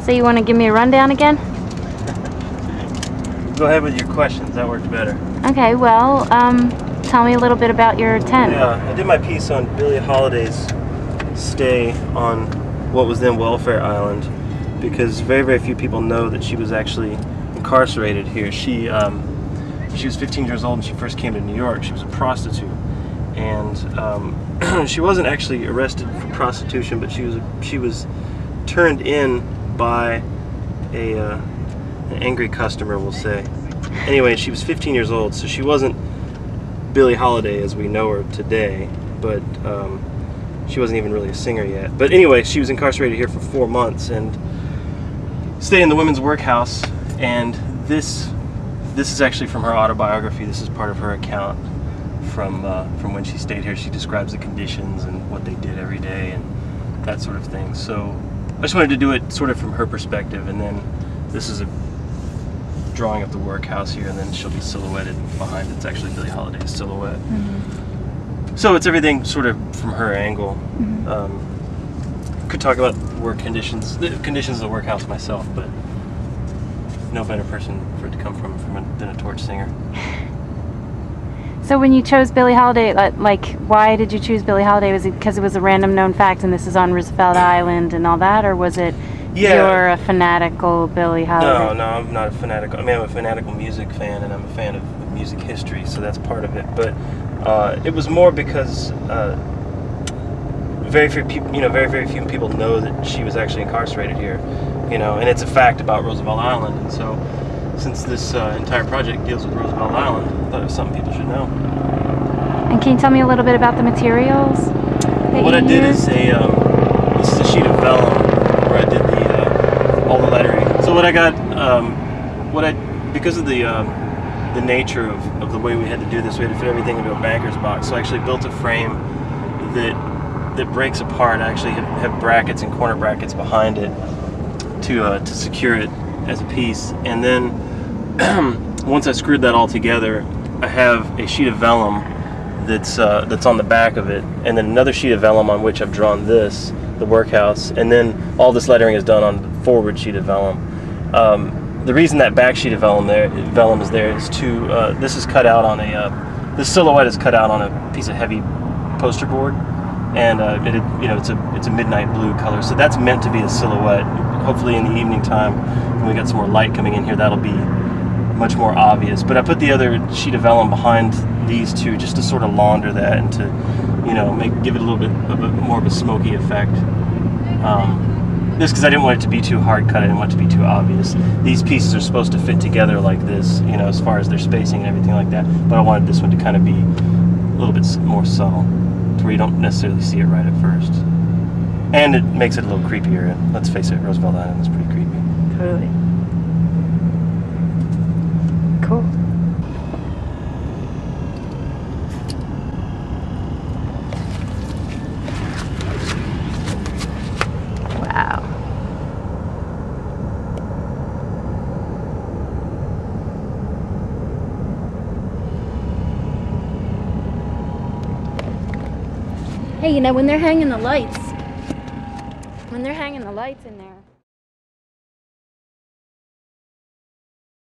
So you want to give me a rundown again? Go ahead with your questions. That worked better. Okay, well, tell me a little bit about your tent. Yeah, I did my piece on Billie Holiday's stay on what was then Welfare Island, because very, very few people know that she was actually incarcerated here. She was 15 years old when she first came to New York. She was a prostitute, and she wasn't actually arrested for prostitution, but she was turned in by an angry customer, we'll say. Anyway, she was 15 years old, so she wasn't Billie Holiday as we know her today, but she wasn't even really a singer yet. But anyway, she was incarcerated here for 4 months and stayed in the women's workhouse. And this is actually from her autobiography. This is part of her account from when she stayed here. She describes the conditions and what they did every day and that sort of thing. So I just wanted to do it sort of from her perspective, and then this is a drawing of the workhouse here, and then she'll be silhouetted behind. It's actually Billie Holiday's silhouette. Mm-hmm. So it's everything sort of from her angle. Mm-hmm. Could talk about work conditions, the conditions of the workhouse myself, but no better person for it to come from than a torch singer. So when you chose Billie Holiday, like, why did you choose Billie Holiday? Was it because it was a random known fact and this is on Roosevelt Island and all that, or was it you're a fanatical Billie Holiday? No, I'm not a fanatical. I mean, I'm a fanatical music fan, and I'm a fan of music history, so that's part of it. But it was more because very few people know that she was actually incarcerated here, and it's a fact about Roosevelt Island. And so, since this entire project deals with Roosevelt Island, I thought it was something people should know. And can you tell me a little bit about the materials? What I did is this is a sheet of vellum where I did all the lettering. So what I got, because of the nature of the way we had to do this, we had to fit everything into a banker's box. So I actually built a frame that breaks apart. I actually have brackets and corner brackets behind it to secure it as a piece. And then once I screwed that all together, I have a sheet of vellum that's on the back of it, and then another sheet of vellum on which I've drawn this, the workhouse, and then all this lettering is done on the forward sheet of vellum. The reason that back sheet of vellum is there is this is cut out on this silhouette is cut out on a piece of heavy poster board, and it's a midnight blue color, so that's meant to be a silhouette. Hopefully in the evening time, when we got some more light coming in here, that'll be much more obvious. But I put the other sheet of vellum behind these two just to sort of launder that and to give it a little bit more of a smoky effect. Just because I didn't want it to be too hard cut, I didn't want it to be too obvious. These pieces are supposed to fit together like this, as far as their spacing and everything like that, but I wanted this one to kind of be a little bit more subtle, to where you don't necessarily see it right at first. And it makes it a little creepier, and let's face it, Roosevelt Island is pretty creepy. Totally. Cool. Wow. Hey, when they're hanging the lights in there,